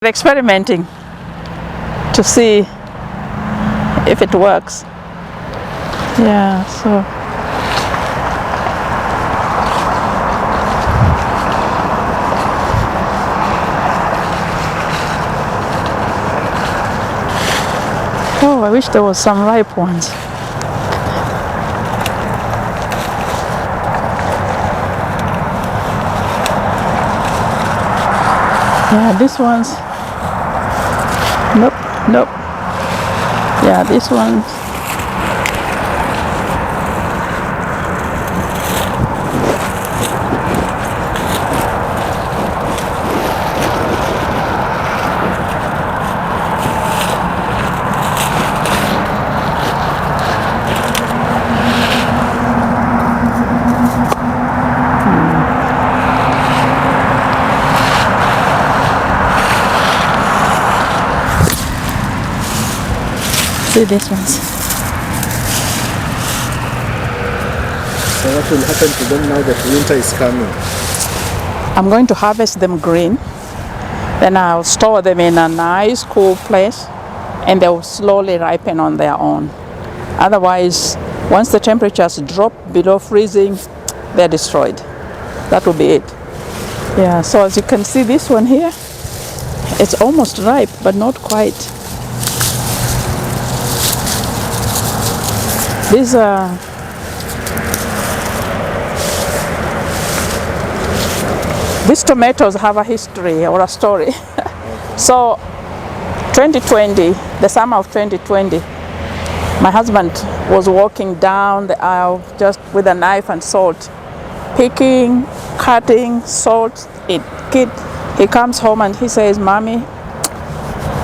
Experimenting to see if it works. Yeah, so oh, I wish there was some ripe ones. Yeah, this one's nope. Yeah, this one. See these ones. So what will happen to them now that winter is coming? I'm going to harvest them green. Then I'll store them in a nice cool place and they'll slowly ripen on their own. Otherwise, once the temperatures drop below freezing, they're destroyed. That will be it. Yeah, so as you can see, this one here, it's almost ripe, but not quite. These tomatoes have a history or a story. So 2020, the summer of 2020, my husband was walking down the aisle just with a knife and salt, picking, cutting, salt, he comes home and he says, "Mommy,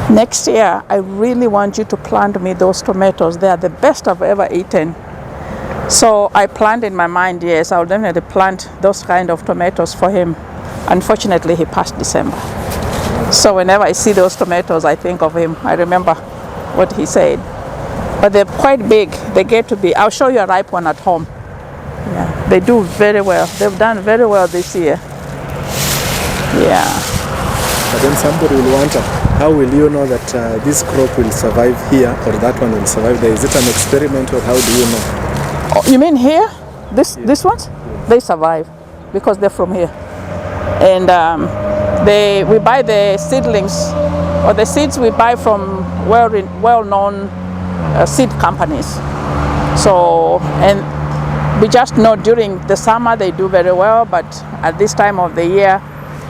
next year, I really want you to plant me those tomatoes. They are the best I've ever eaten." So I planned in my mind, yes, I'll definitely plant those kind of tomatoes for him. Unfortunately, he passed December. So whenever I see those tomatoes, I think of him. I remember what he said. But they're quite big. They get to be, I'll show you a ripe one at home. Yeah, they do very well. They've done very well this year. Yeah. But then somebody will wonder, how will you know that this crop will survive here or that one will survive there? Is it an experiment or how do you know? Oh, you mean here? These ones? Yeah. They survive because they're from here. And we buy the seedlings or the seeds we buy from well-known seed companies. So, and we just know during the summer they do very well, but at this time of the year,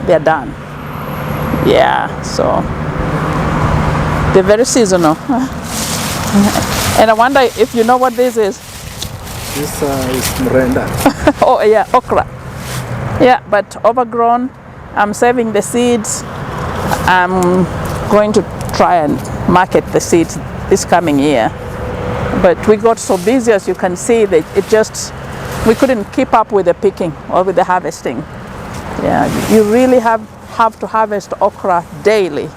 they're done. Yeah, so they're very seasonal. And I wonder if you know what this is. This is mrenda. Oh yeah, okra. Yeah, but overgrown. I'm saving the seeds. I'm going to try and market the seeds this coming year. But we got so busy, as you can see, that we couldn't keep up with the picking or with the harvesting. Yeah, you really have to harvest okra daily.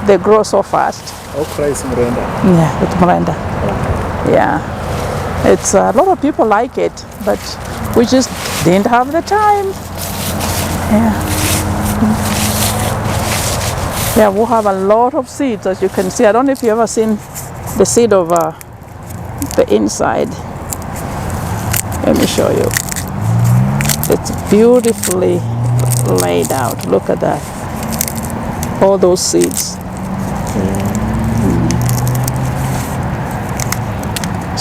They grow so fast. Okra is mrenda. Yeah, it's mrenda. Okay. Yeah. It's a lot of people like it, but we just didn't have the time. Yeah. Yeah, we have a lot of seeds, as you can see. I don't know if you've ever seen the seed of the inside. Let me show you. It's beautifully laid out. Look at that. All those seeds.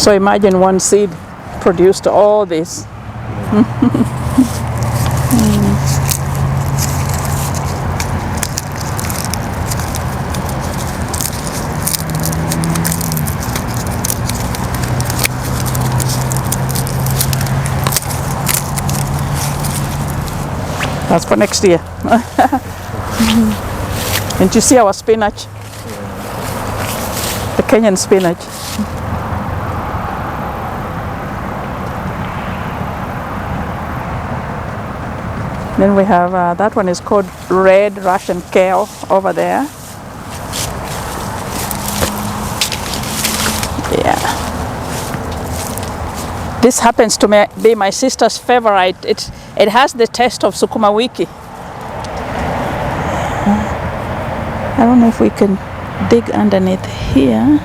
So imagine one seed produced all this. That's for next year. And you see our spinach? The Kenyan spinach. Then we have, that one is called red Russian kale over there. Yeah. This happens to be my sister's favorite. It has the taste of sukuma wiki. I don't know if we can dig underneath here.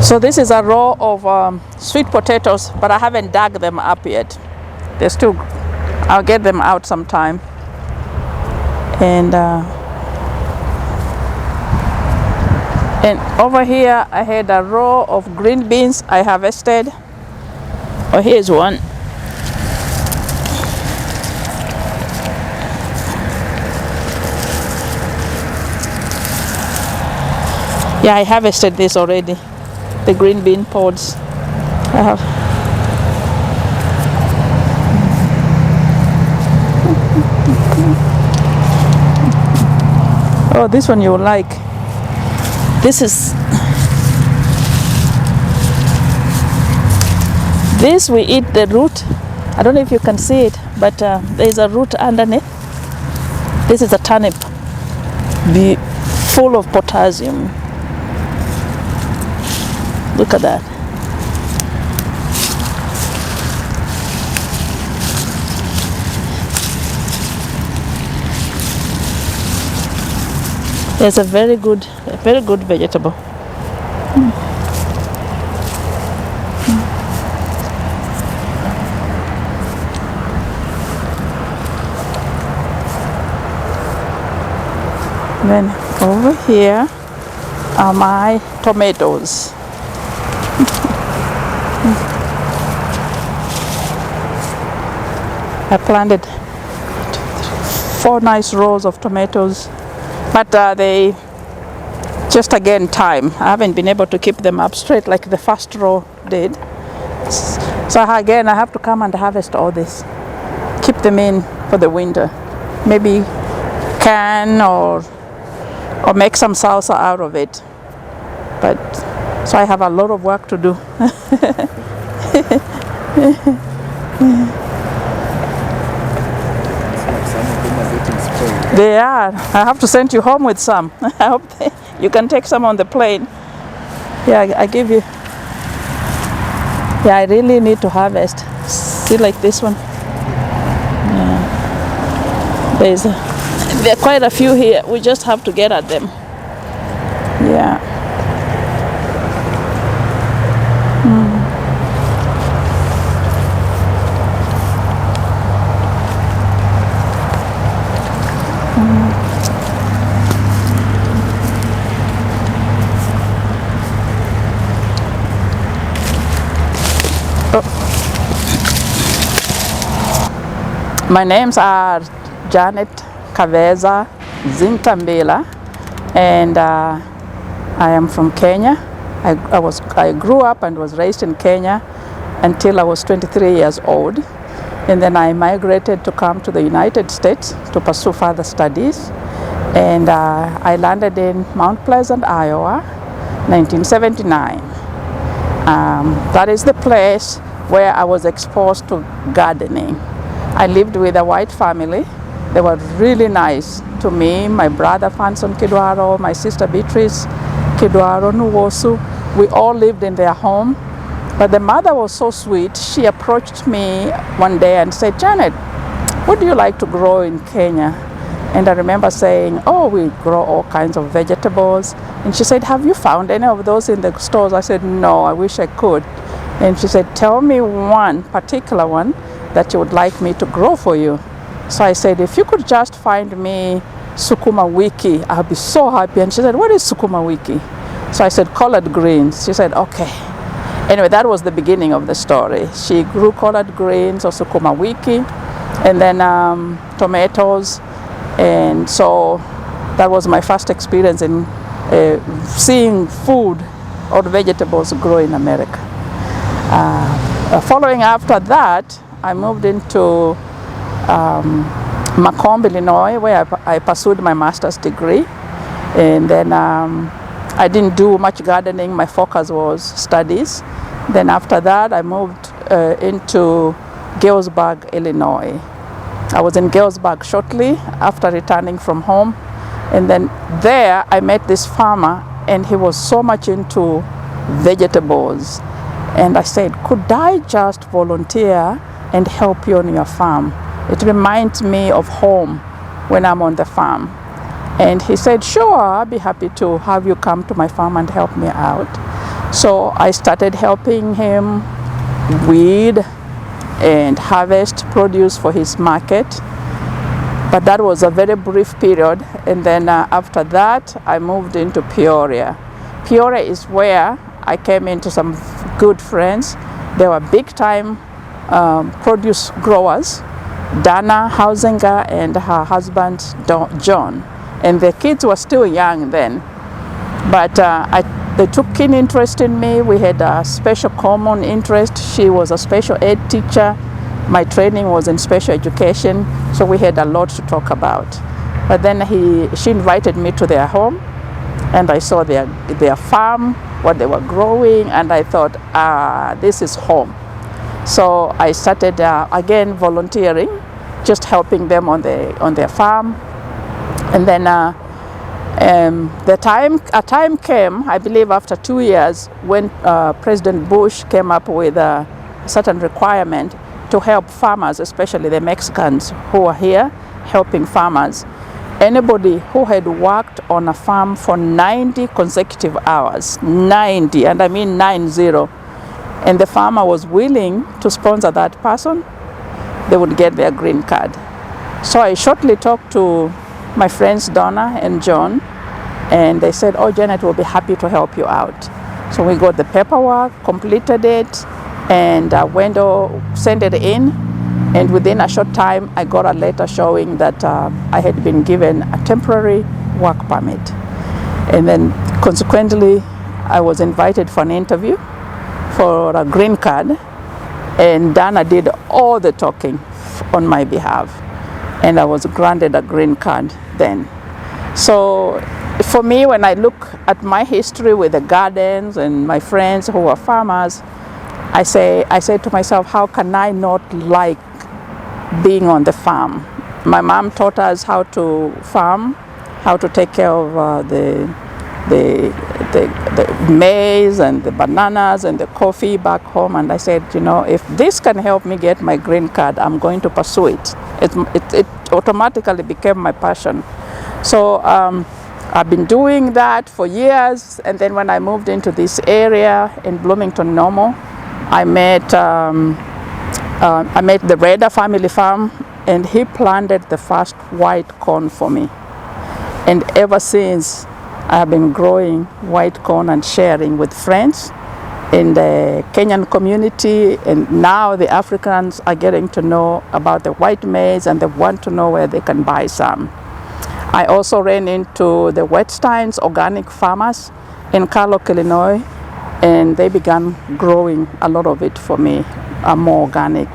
So this is a row of sweet potatoes, but I haven't dug them up yet. They're still, I'll get them out sometime. And over here I had a row of green beans I harvested. Oh, here's one. Yeah, I harvested this already. The green bean pods. I have. Oh, this one you will like. This we eat the root. I don't know if you can see it, but there's a root underneath. This is a turnip, full of potassium. Look at that. It's a very good vegetable. Then over here are my tomatoes. I planted 4 nice rows of tomatoes, but they just again time. I haven't been able to keep them up straight like the first row did. So again I have to come and harvest all this, keep them in for the winter. Maybe can or make some salsa out of it. But so I have a lot of work to do. They are. I have to send you home with some. I hope you can take some on the plane. Yeah, I give you. Yeah, I really need to harvest. See, like this one. Yeah. There are quite a few here. We just have to get at them. Yeah. My names are Janet Kaveza Zintambila, and I am from Kenya. I grew up and was raised in Kenya until I was 23 years old, and then I migrated to come to the United States to pursue further studies, and I landed in Mount Pleasant, Iowa, 1979. That is the place where I was exposed to gardening. I lived with a white family. They were really nice to me, my brother Fanson Kidwaro, my sister Beatrice Kidwaro Nuwosu. We all lived in their home. But the mother was so sweet. She approached me one day and said, "Janet, what do you like to grow in Kenya?" And I remember saying, "Oh, we grow all kinds of vegetables." And she said, "Have you found any of those in the stores?" I said, "No, I wish I could." And she said, "Tell me one particular one that you would like me to grow for you." So I said, "If you could just find me sukuma wiki, I'll be so happy." And she said, "What is sukuma wiki?" So I said, "Collard greens." She said, "Okay." Anyway, that was the beginning of the story. She grew collard greens or sukuma wiki, and then tomatoes. And so that was my first experience in seeing food or vegetables grow in America. Following after that, I moved into Macomb, Illinois, where I pursued my master's degree. And then I didn't do much gardening. My focus was studies. Then after that, I moved into Galesburg, Illinois. I was in Galesburg shortly after returning from home. And then there I met this farmer, and he was so much into vegetables. And I said, could I just volunteer and help you on your farm? It reminds me of home when I'm on the farm. And he said, sure, I'll be happy to have you come to my farm and help me out. So I started helping him weed and harvest produce for his market. But that was a very brief period. And then after that, I moved into Peoria. Peoria is where I came into some good friends. They were big time produce growers, Dana Hausinger and her husband John. And the kids were still young then. But they took keen interest in me. We had a special common interest. She was a special ed teacher. My training was in special education, so we had a lot to talk about. But then she invited me to their home, and I saw their farm, what they were growing, and I thought, this is home. So I started again volunteering, just helping them on their farm. And then a time came, I believe after 2 years, when President Bush came up with a certain requirement to help farmers, especially the Mexicans who are here helping farmers. Anybody who had worked on a farm for 90 consecutive hours, 90, and I mean 90, and the farmer was willing to sponsor that person, they would get their green card. So I shortly talked to my friends Donna and John, and they said, oh, Janet will be happy to help you out. So we got the paperwork, completed it, and sent it in, and within a short time I got a letter showing that I had been given a temporary work permit. And then consequently I was invited for an interview for a green card, and Dana did all the talking on my behalf, and I was granted a green card then. So for me, when I look at my history with the gardens and my friends who are farmers, I say to myself, how can I not like being on the farm? My mom taught us how to farm, how to take care of the maize and the bananas and the coffee back home. And I said, if this can help me get my green card, I'm going to pursue it. It automatically became my passion. So I've been doing that for years. And then when I moved into this area in Bloomington Normal, I met the Reda family farm, and he planted the first white corn for me. And ever since, I have been growing white corn and sharing with friends in the Kenyan community, and now the Africans are getting to know about the white maize, and they want to know where they can buy some. I also ran into the Wetsteins organic farmers in Carlock, Illinois, and they began growing a lot of it for me, more organic.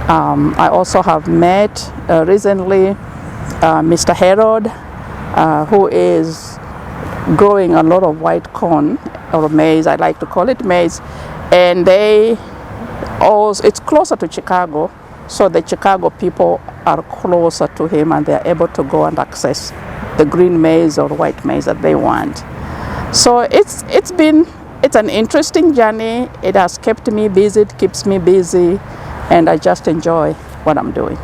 I also have met recently Mr. Herod, who is growing a lot of white corn, or maize, I like to call it maize, and it's closer to Chicago, so the Chicago people are closer to him, and they're able to go and access the green maize or white maize that they want. So it's an interesting journey. It has kept me busy, it keeps me busy, and I just enjoy what I'm doing.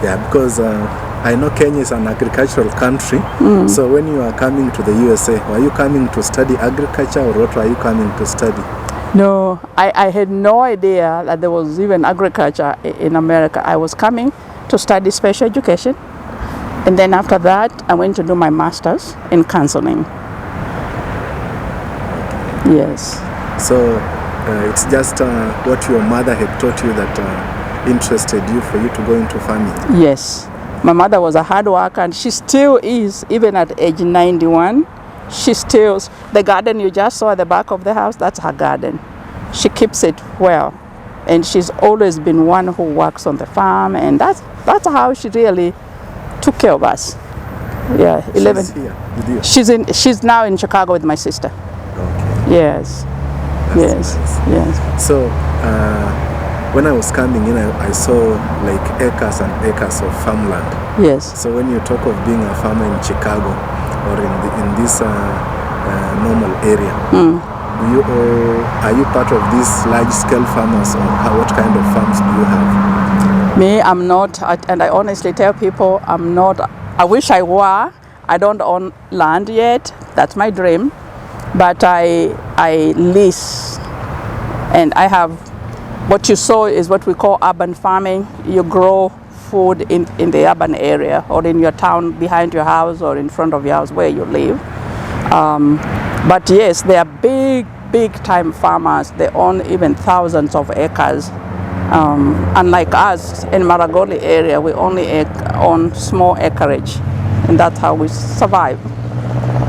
Yeah, because I know Kenya is an agricultural country. So when you are coming to the USA, were you coming to study agriculture, or what were you coming to study? No, I had no idea that there was even agriculture in America. I was coming to study special education, and then after that I went to do my master's in counseling. Yes. So it's just what your mother had taught you that interested you for you to go into farming? Yes. My mother was a hard worker, and she still is, even at age 91. The garden you just saw at the back of the house, that's her garden. She keeps it well, and she's always been one who works on the farm, and that's how she really took care of us. Yeah, 11. She's here with you? She's now in Chicago with my sister. Okay. Yes. That's nice. Yes. So when I was coming in, I saw like acres and acres of farmland. Yes. So when you talk of being a farmer in Chicago or in this normal area, are you part of these large-scale farmers, or what kind of farms do you have? Me, I'm not, and I honestly tell people I'm not. I wish I were. I don't own land yet. That's my dream. But I lease, and I have, what you saw is what we call urban farming. You grow food in the urban area, or in your town, behind your house, or in front of your house where you live. But yes, they are big time farmers. They own even thousands of acres. Unlike us in Maragoli area, we only own small acreage, and that's how we survive.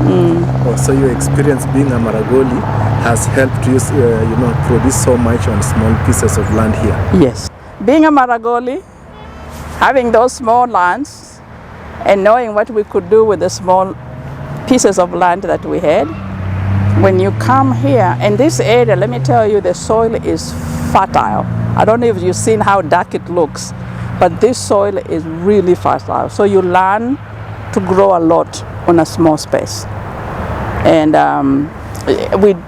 Oh, so your experience being a Maragoli has helped you, produce so much on small pieces of land here. Yes, being a Maragoli, having those small lands, and knowing what we could do with the small pieces of land that we had. When you come here, in this area, let me tell you, the soil is fertile. I don't know if you've seen how dark it looks, but this soil is really fertile. So you learn to grow a lot on a small space. And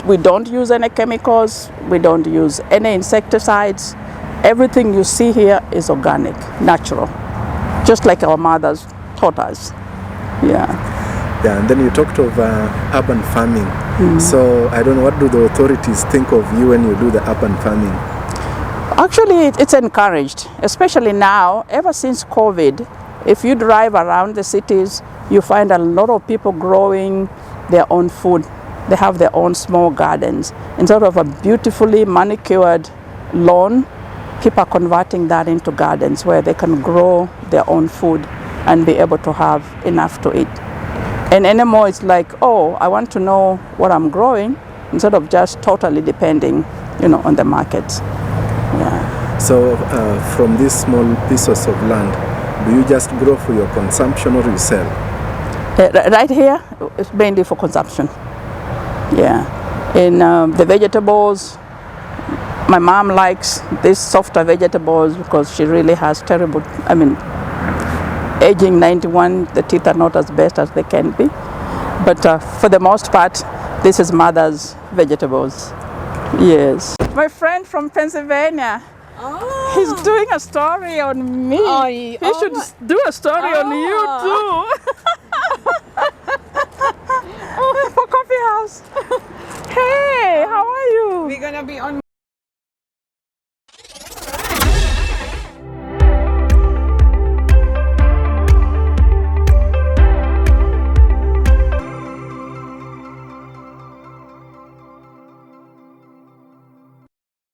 we don't use any chemicals, we don't use any insecticides. Everything you see here is organic, natural, just like our mothers taught us. Yeah, and then you talked of urban farming. So I don't know, what do the authorities think of you when you do the urban farming? Actually, it's encouraged, especially now. Ever since COVID, if you drive around the cities, you find a lot of people growing their own food. They have their own small gardens. Instead of a beautifully manicured lawn, people are converting that into gardens where they can grow their own food and be able to have enough to eat. And anymore, it's like, oh, I want to know what I'm growing, instead of just totally depending, on the markets. Yeah. So from these small pieces of land, do you just grow for your consumption or you sell? Right here, it's mainly for consumption. Yeah. In the vegetables, my mom likes these softer vegetables because she really has aging 91, the teeth are not as best as they can be. But for the most part, this is mother's vegetables. Yes. My friend from Pennsylvania, he's doing a story on me. He should do a story on you too. For Coffee House. Hey, how are you? We're gonna be on